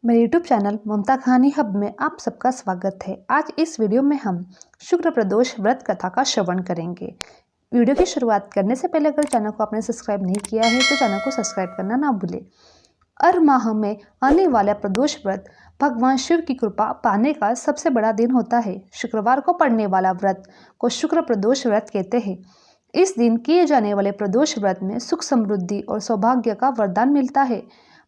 मेरे YouTube channel ममता कहानी hub में आप सबका स्वागत है। आज इस वीडियो में हम शुक्र प्रदोष व्रत कथा का श्रवण करेंगे। वीडियो की शुरुआत करने से पहले अगर चैनल को आपने सब्सक्राइब नहीं किया है तो चैनल को सब्सक्राइब करना ना भूलें। हर माह में आने वाला प्रदोष व्रत भगवान शिव की कृपा पाने का सबसे बड़ा दिन होता है। शुक्रवार को पड़ने वाला व्रत को शुक्र प्रदोष व्रत कहते हैं। इस दिन किए जाने वाले प्रदोष व्रत में सुख समृद्धि और सौभाग्य का वरदान मिलता है।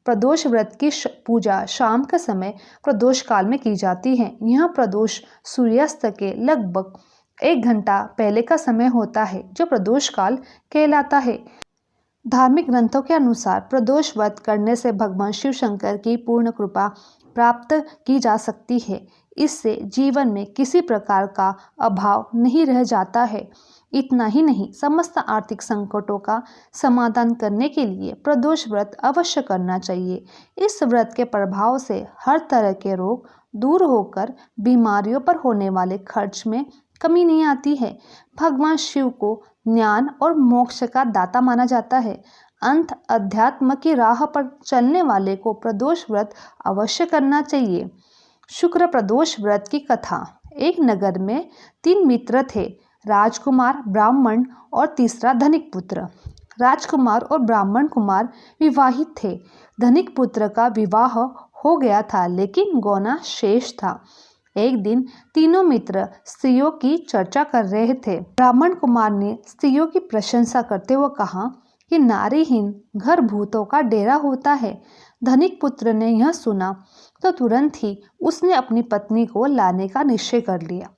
प्रदोष व्रत की पूजा शाम के समय प्रदोष काल में की जाती है। यह प्रदोष सूर्यास्त के लगभग 1 घंटा पहले का समय होता है जो प्रदोष काल कहलाता है। धार्मिक ग्रंथों के अनुसार प्रदोष व्रत करने से भगवान शिव शंकर की पूर्ण कृपा प्राप्त की जा सकती है। इससे जीवन में किसी प्रकार का अभाव नहीं रह जाता है। इतना ही नहीं, समस्त आर्थिक संकटों का समाधान करने के लिए प्रदोष व्रत अवश्य करना चाहिए। इस व्रत के प्रभाव से हर तरह के रोग दूर होकर बीमारियों पर होने वाले खर्च में कमी नहीं आती है। भगवान शिव को ज्ञान और मोक्ष का दाता माना जाता है। अंत अध्यात्म की राह पर चलने वाले को प्रदोष व्रत अवश्य करना चाहिए। शुक्र प्रदोष व्रत की कथा। एक नगर में 3 मित्र थे, राजकुमार, ब्राह्मण और तीसरा धनिक पुत्र। राजकुमार और ब्राह्मण कुमार विवाहित थे। धनिक पुत्र का विवाह हो गया था लेकिन गौना शेष था। एक दिन तीनों मित्र स्त्रियों की चर्चा कर रहे थे। ब्राह्मण कुमार ने स्त्रियों की प्रशंसा करते हुए कहा कि नारीहीन घर भूतों का डेरा होता है। धनिक पुत्र ने यह सुना तो तुरंत ही उसने अपनी पत्नी को लाने का निश्चय कर लिया।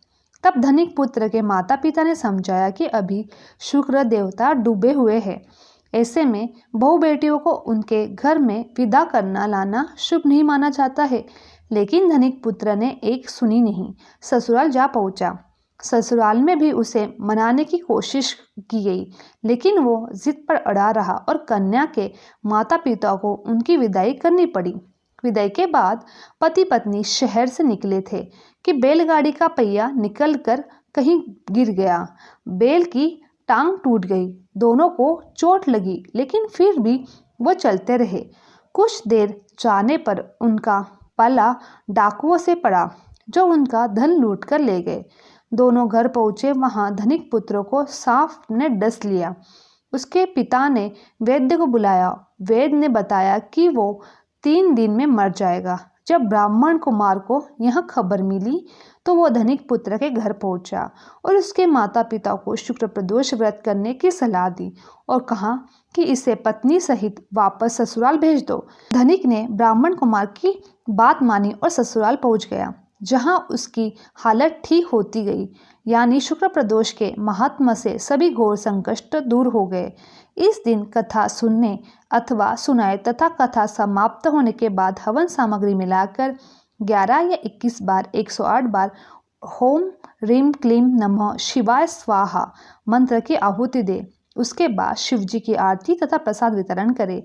तब धनिक पुत्र के माता पिता ने समझाया कि अभी शुक्र देवता डूबे हुए हैं। ऐसे में बहू बेटियों को उनके घर में विदा करना लाना शुभ नहीं माना जाता है। लेकिन धनिक पुत्र ने एक सुनी नहीं, ससुराल जा पहुंचा। ससुराल में भी उसे मनाने की कोशिश की गई लेकिन वो जिद पर अड़ा रहा और कन्या के माता पिता को उनकी विदाई करनी पड़ी। विदाई के बाद पति पत्नी शहर से निकले थे कि बैलगाड़ी का पहिया निकलकर कहीं गिर गया। बैल की टांग टूट गई। दोनों को चोट लगी लेकिन फिर भी वो चलते रहे। कुछ देर जाने पर उनका पल्ला डाकुओं से पड़ा जो उनका धन लूट कर ले गए। दोनों घर पहुंचे। वहां धनिक पुत्र को सांप ने डस लिया। उसके पिता ने वैद्य को बुलाया। वैद्य ने बताया कि वो 3 दिन में मर जाएगा। जब ब्राह्मण कुमार को यह खबर मिली तो वो धनिक पुत्र के घर पहुंचा और उसके माता पिता को शुक्र प्रदोष व्रत करने की सलाह दी और कहा कि इसे पत्नी सहित वापस ससुराल भेज दो। धनिक ने ब्राह्मण कुमार की बात मानी और ससुराल पहुंच गया जहां उसकी हालत ठीक होती गई। यानी शुक्र प्रदोष के महात्म्य से सभी घोर संकट दूर हो गए। इस दिन कथा सुनने अथवा सुनाए तथा कथा समाप्त होने के बाद हवन सामग्री मिलाकर 11 या 21 बार 108 बार ओम ह्रीं क्लीं नमः शिवाय स्वाहा मंत्र की आहुति दे। उसके बाद शिवजी की आरती तथा प्रसाद वितरण करें।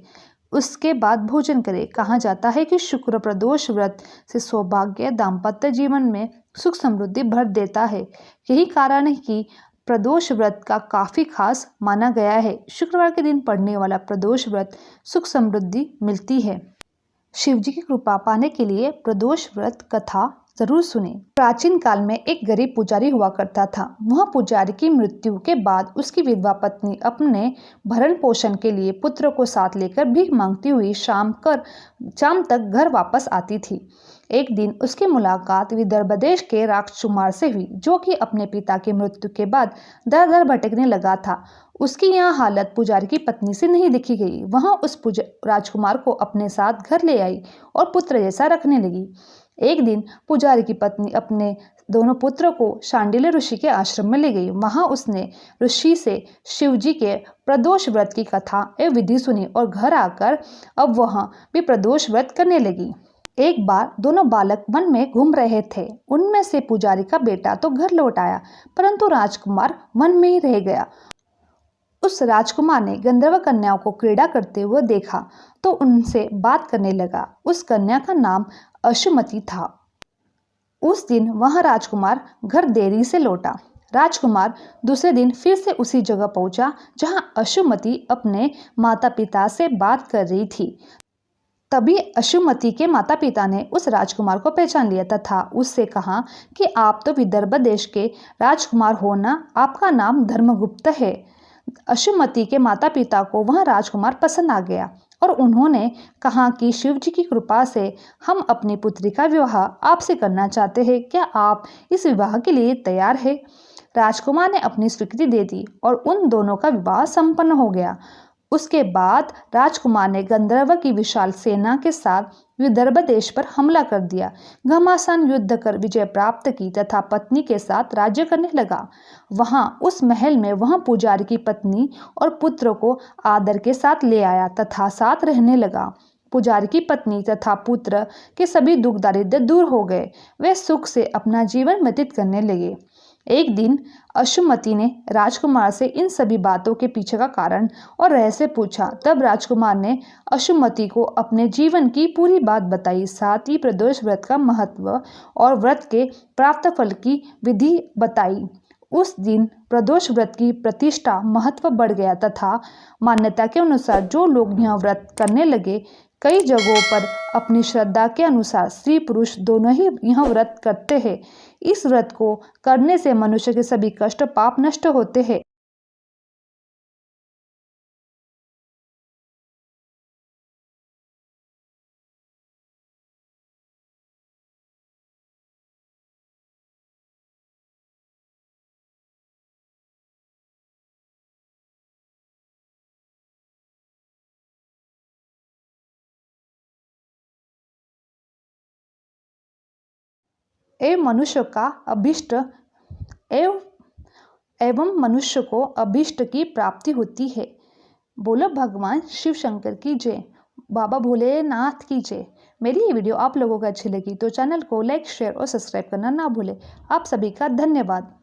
उसके बाद भोजन करें। कहा जाता है कि शुक्र प्रदोष व्रत से सौभाग्य दाम्पत्य जीवन में सुख समृद्धि भर देता है। यही कारण है कि प्रदोष व्रत का काफ़ी खास माना गया है। शुक्रवार के दिन पड़ने वाला प्रदोष व्रत सुख समृद्धि मिलती है। शिवजी की कृपा पाने के लिए प्रदोष व्रत कथा जरूर सुने। प्राचीन काल में एक गरीब पुजारी हुआ करता था। वह पुजारी की मृत्यु के बाद उसकी विधवा पत्नी अपने भरण पोषण के लिए पुत्र को साथ लेकर भीख मांगती हुई शाम तक घर वापस आती थी। एक दिन उसकी मुलाकात विदर्भ देश के राजकुमार से हुई जो कि अपने पिता की मृत्यु के बाद दर दर भटकने लगा था। उसकी यह हालत पुजारी की पत्नी से नहीं देखी गई। वह उस राजकुमार को अपने साथ घर ले आई और पुत्र जैसा रखने लगी। एक दिन पुजारी की पत्नी अपने दोनों पुत्रों को शांडिल्य ऋषि के आश्रम में ले गई। वहां उसने ऋषि से शिवजी के प्रदोष व्रत की कथा एवं विधि सुनी और घर आकर अब वह भी प्रदोष व्रत करने लगी। एक बार दोनों बालक वन में घूम रहे थे। उनमें से पुजारी का बेटा तो घर लौट आया परंतु राजकुमार वन में ही रह गया। उस राजकुमार ने गंधर्व कन्याओं को क्रीड़ा करते हुए देखा तो उनसे बात करने लगा। उस कन्या का नाम अशुमति था। उस दिन वह राजकुमार घर देरी से लौटा। राजकुमार दूसरे दिन फिर से उसी जगह पहुंचा जहां अशुमति अपने माता पिता से बात कर रही थी। तभी अशुमति के माता पिता ने उस राजकुमार को पहचान लिया तथा उससे कहा कि आप तो विदर्भ देश के राजकुमार हो ना, आपका नाम धर्मगुप्त है। अशुमति के माता पिता को वह राजकुमार पसंद आ गया और उन्होंने कहा कि शिव जी की कृपा से हम अपनी पुत्री का विवाह आपसे करना चाहते हैं, क्या आप इस विवाह के लिए तैयार हैं? राजकुमार ने अपनी स्वीकृति दे दी और उन दोनों का विवाह संपन्न हो गया। उसके बाद राजकुमार ने गंधर्व की विशाल सेना के साथ विदर्भ देश पर हमला कर दिया, घमासान युद्ध कर विजय प्राप्त की तथा पत्नी के साथ राज्य करने लगा। वहां उस महल में वह पुजारी की पत्नी और पुत्र को आदर के साथ ले आया तथा साथ रहने लगा। पुजारी की पत्नी तथा पुत्र के सभी दुख दारिद्र्य दूर हो गए, वे सुख से अपना जीवन व्यतीत करने लगे। एक दिन अशुमति ने राजकुमार से इन सभी बातों के पीछे का कारण और रहस्य पूछा। तब राजकुमार ने अशुमति को अपने जीवन की पूरी बात बताई, साथ ही प्रदोष व्रत का महत्व और व्रत के प्राप्त फल की विधि बताई। उस दिन प्रदोष व्रत की प्रतिष्ठा महत्व बढ़ गया तथा मान्यता के अनुसार जो लोग यह व्रत करने लगे, कई जगहों पर अपनी श्रद्धा के अनुसार स्त्री पुरुष दोनों ही यह व्रत करते हैं। इस व्रत को करने से मनुष्य के सभी कष्ट पाप नष्ट होते हैं। एवं मनुष्य का अभिष्ट एवं एवं मनुष्य को अभिष्ट की प्राप्ति होती है। बोलो भगवान शिव शंकर की जय, बाबा भोलेनाथ की जय। मेरी ये वीडियो आप लोगों को अच्छी लगी तो चैनल को लाइक शेयर और सब्सक्राइब करना ना भूलें। आप सभी का धन्यवाद।